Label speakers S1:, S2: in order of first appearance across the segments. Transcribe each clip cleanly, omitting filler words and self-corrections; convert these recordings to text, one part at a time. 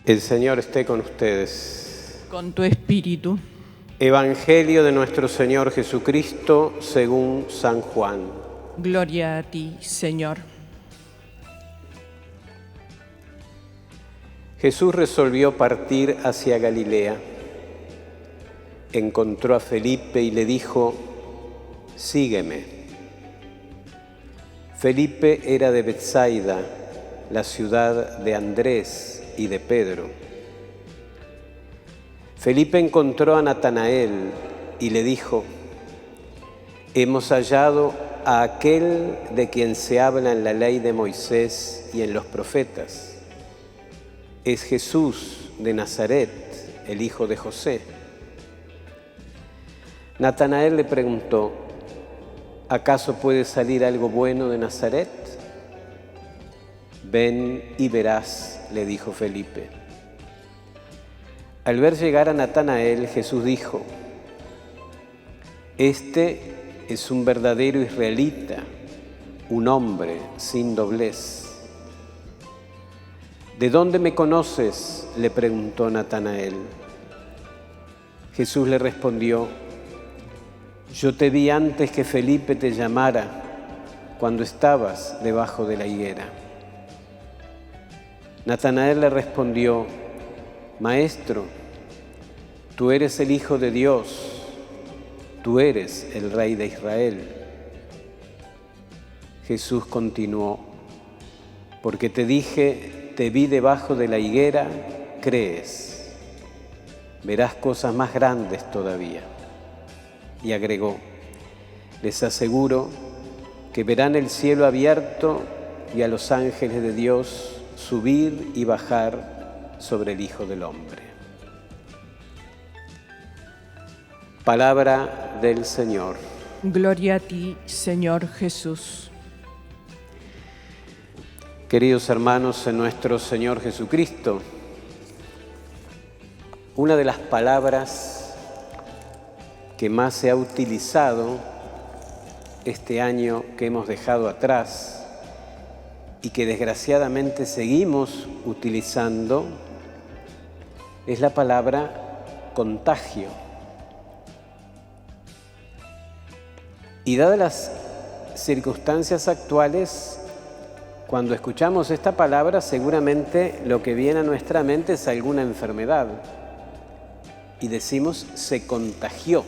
S1: El Señor esté con ustedes.
S2: Con tu espíritu.
S1: Evangelio de nuestro Señor Jesucristo según San Juan.
S2: Gloria a ti, Señor.
S1: Jesús resolvió partir hacia Galilea. Encontró a Felipe y le dijo: «Sígueme». Felipe era de Betsaida, la ciudad de Andrés y de Pedro. Felipe encontró a Natanael y le dijo: «Hemos hallado a aquel de quien se habla en la ley de Moisés y en los profetas. Es Jesús de Nazaret, el hijo de José». Natanael le preguntó: «¿Acaso puede salir algo bueno de Nazaret?». «Ven y verás», le dijo Felipe. Al ver llegar a Natanael, Jesús dijo: «Este es un verdadero israelita, un hombre sin doblez». «¿De dónde me conoces?», le preguntó Natanael. Jesús le respondió: «Yo te vi antes que Felipe te llamara, cuando estabas debajo de la higuera». Natanael le respondió: «Maestro, tú eres el Hijo de Dios, tú eres el Rey de Israel». Jesús continuó: «Porque te dije, te vi debajo de la higuera, crees. Verás cosas más grandes todavía». Y agregó: «Les aseguro que verán el cielo abierto y a los ángeles de Dios subir y bajar sobre el Hijo del Hombre». Palabra del Señor.
S2: Gloria a ti, Señor Jesús.
S1: Queridos hermanos en nuestro Señor Jesucristo, una de las palabras que más se ha utilizado este año que hemos dejado atrás y que desgraciadamente seguimos utilizando es la palabra contagio. Y dadas las circunstancias actuales, cuando escuchamos esta palabra, seguramente lo que viene a nuestra mente es alguna enfermedad. Y decimos: se contagió.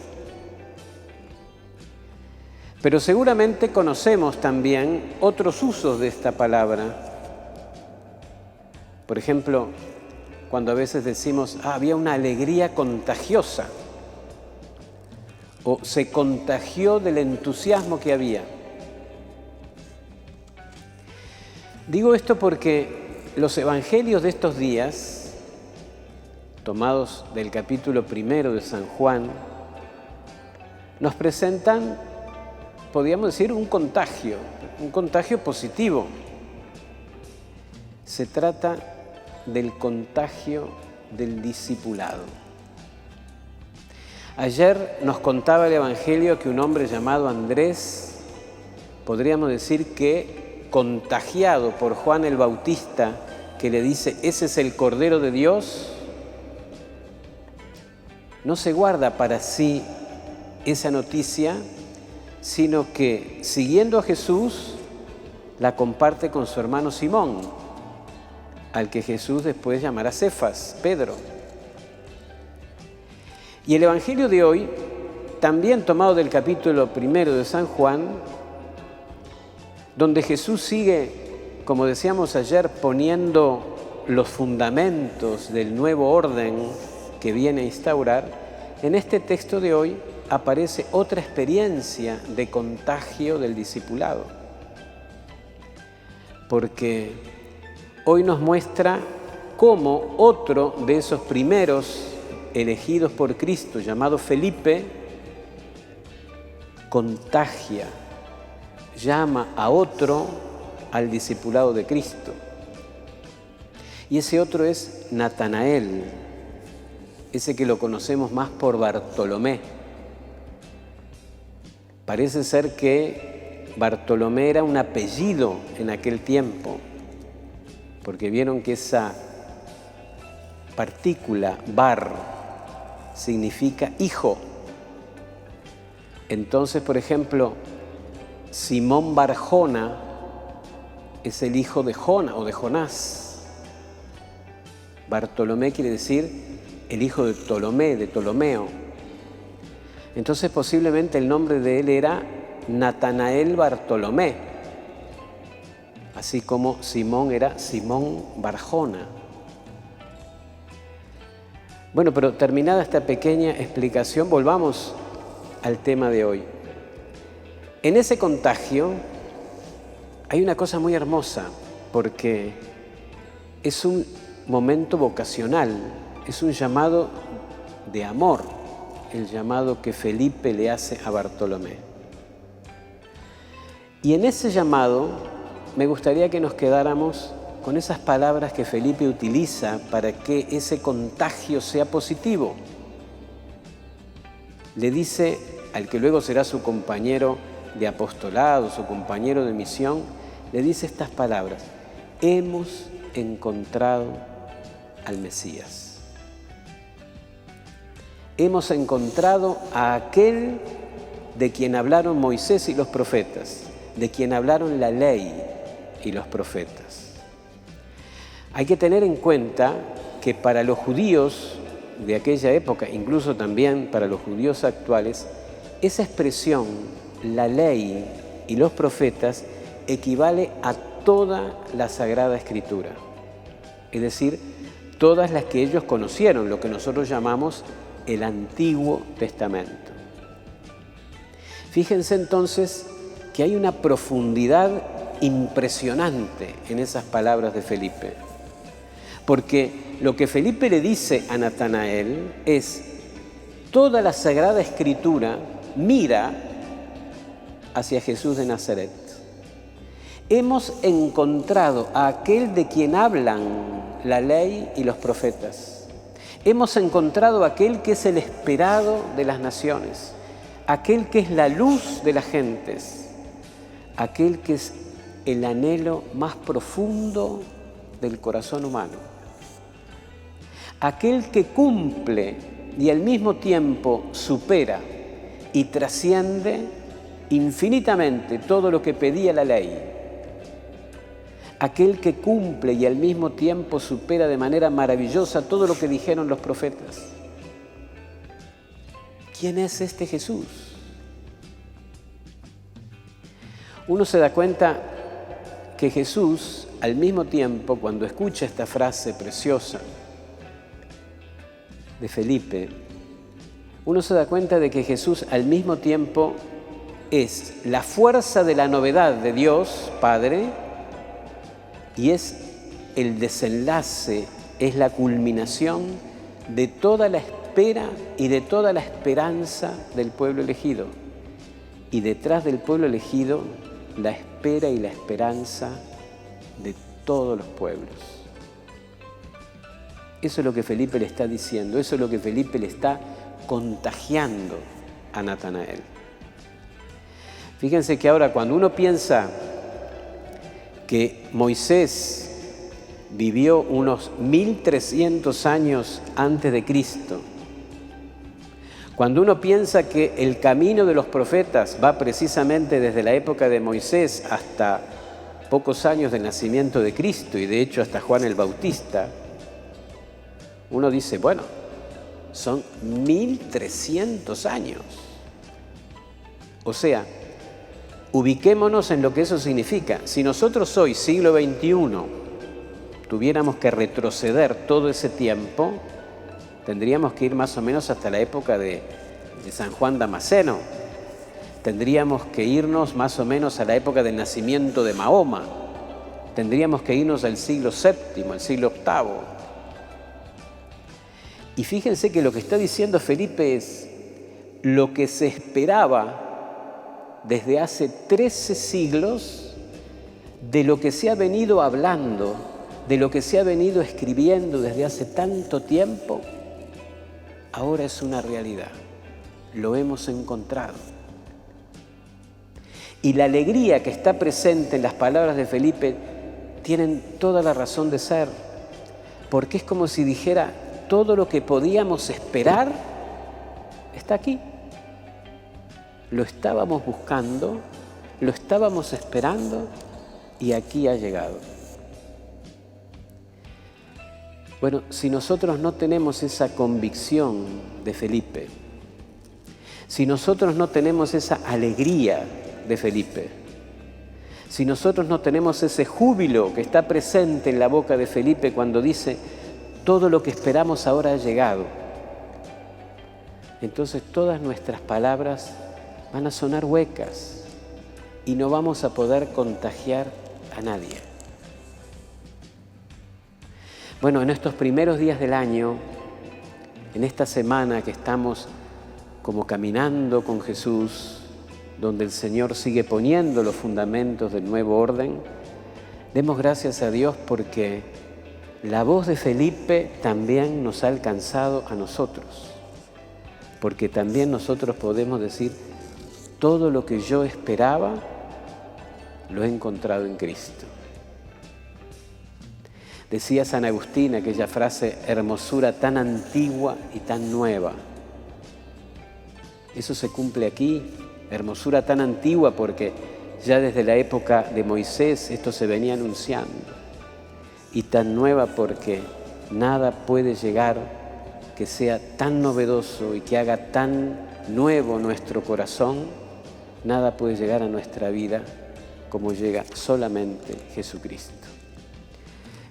S1: Pero seguramente conocemos también otros usos de esta palabra. Por ejemplo, cuando a veces decimos: había una alegría contagiosa, o se contagió del entusiasmo que había. Digo esto porque los evangelios de estos días, tomados del capítulo 1 de San Juan, nos presentan, podríamos decir, un contagio positivo. Se trata del contagio del discipulado. Ayer nos contaba el Evangelio que un hombre llamado Andrés, podríamos decir que contagiado por Juan el Bautista, que le dice: «Ese es el Cordero de Dios», no se guarda para sí esa noticia, sino que, siguiendo a Jesús, la comparte con su hermano Simón, al que Jesús después llamará Cefas, Pedro. Y el Evangelio de hoy, también tomado del capítulo 1 de San Juan, donde Jesús sigue, como decíamos ayer, poniendo los fundamentos del nuevo orden que viene a instaurar, en este texto de hoy aparece otra experiencia de contagio del discipulado. Porque hoy nos muestra cómo otro de esos primeros elegidos por Cristo, llamado Felipe, contagia, llama a otro al discipulado de Cristo. Y ese otro es Natanael, ese que lo conocemos más por Bartolomé. Parece ser que Bartolomé era un apellido en aquel tiempo, porque vieron que esa partícula, bar, significa hijo. Entonces, por ejemplo, Simón Bar-Jona es el hijo de Jona o de Jonás. Bartolomé quiere decir el hijo de Ptolomé, de Ptolomeo. Entonces posiblemente el nombre de él era Natanael Bartolomé, así como Simón era Simón Bar-Jona. Bueno, pero terminada esta pequeña explicación, volvamos al tema de hoy. En ese contagio hay una cosa muy hermosa, porque es un momento vocacional, es un llamado de amor, el llamado que Felipe le hace a Bartolomé. Y en ese llamado me gustaría que nos quedáramos con esas palabras que Felipe utiliza para que ese contagio sea positivo. Le dice al que luego será su compañero de apostolado, su compañero de misión, le dice estas palabras: hemos encontrado al Mesías. Hemos encontrado a aquel de quien hablaron Moisés y los profetas, de quien hablaron la ley y los profetas. Hay que tener en cuenta que para los judíos de aquella época, incluso también para los judíos actuales, esa expresión, la ley y los profetas, equivale a toda la Sagrada Escritura. Es decir, todas las que ellos conocieron, lo que nosotros llamamos el Antiguo Testamento. Fíjense entonces que hay una profundidad impresionante en esas palabras de Felipe. Porque lo que Felipe le dice a Natanael es: toda la Sagrada Escritura mira hacia Jesús de Nazaret. Hemos encontrado a aquel de quien hablan la ley y los profetas. Hemos encontrado a aquel que es el esperado de las naciones, aquel que es la luz de las gentes, aquel que es el anhelo más profundo del corazón humano, aquel que cumple y al mismo tiempo supera y trasciende infinitamente todo lo que pedía la ley, aquel que cumple y al mismo tiempo supera de manera maravillosa todo lo que dijeron los profetas. ¿Quién es este Jesús? Uno se da cuenta que Jesús, al mismo tiempo, cuando escucha esta frase preciosa de Felipe, uno se da cuenta de que Jesús al mismo tiempo es la fuerza de la novedad de Dios Padre y es el desenlace, es la culminación de toda la espera y de toda la esperanza del pueblo elegido. Y detrás del pueblo elegido, la espera y la esperanza de todos los pueblos. Eso es lo que Felipe le está diciendo, eso es lo que Felipe le está contagiando a Natanael. Fíjense que ahora cuando uno piensa que Moisés vivió unos 1300 años antes de Cristo, cuando uno piensa que el camino de los profetas va precisamente desde la época de Moisés hasta pocos años del nacimiento de Cristo y de hecho hasta Juan el Bautista, uno dice, bueno, son 1300 años. O sea, ubiquémonos en lo que eso significa. Si nosotros hoy, siglo XXI, tuviéramos que retroceder todo ese tiempo, tendríamos que ir más o menos hasta la época de San Juan Damasceno. Tendríamos que irnos más o menos a la época del nacimiento de Mahoma. Tendríamos que irnos al siglo VII, al siglo VIII. Y fíjense que lo que está diciendo Felipe es lo que se esperaba desde hace 13 siglos, de lo que se ha venido hablando, de lo que se ha venido escribiendo desde hace tanto tiempo, ahora es una realidad. Lo hemos encontrado. Y la alegría que está presente en las palabras de Felipe tienen toda la razón de ser, porque es como si dijera, todo lo que podíamos esperar está aquí. Lo estábamos buscando, lo estábamos esperando y aquí ha llegado. Bueno, si nosotros no tenemos esa convicción de Felipe, si nosotros no tenemos esa alegría de Felipe, si nosotros no tenemos ese júbilo que está presente en la boca de Felipe cuando dice, todo lo que esperamos ahora ha llegado, entonces todas nuestras palabras van a sonar huecas y no vamos a poder contagiar a nadie. Bueno, en estos primeros días del año, en esta semana que estamos como caminando con Jesús, donde el Señor sigue poniendo los fundamentos del nuevo orden, demos gracias a Dios porque la voz de Felipe también nos ha alcanzado a nosotros, porque también nosotros podemos decir, todo lo que yo esperaba lo he encontrado en Cristo. Decía San Agustín aquella frase, hermosura tan antigua y tan nueva. Eso se cumple aquí, hermosura tan antigua porque ya desde la época de Moisés esto se venía anunciando. Y tan nueva porque nada puede llegar que sea tan novedoso y que haga tan nuevo nuestro corazón, nada puede llegar a nuestra vida como llega solamente Jesucristo.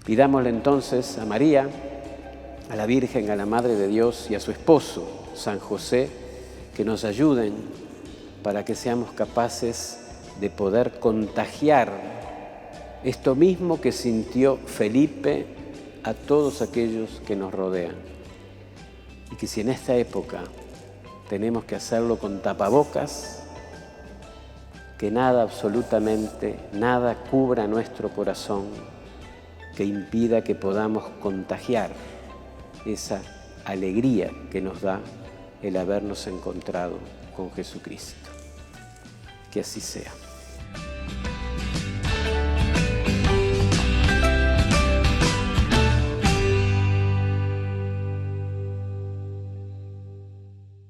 S1: Pidámosle entonces a María, a la Virgen, a la Madre de Dios y a su esposo, San José, que nos ayuden para que seamos capaces de poder contagiar esto mismo que sintió Felipe a todos aquellos que nos rodean. Y que si en esta época tenemos que hacerlo con tapabocas, que nada, absolutamente nada cubra nuestro corazón que impida que podamos contagiar esa alegría que nos da el habernos encontrado con Jesucristo. Que así sea.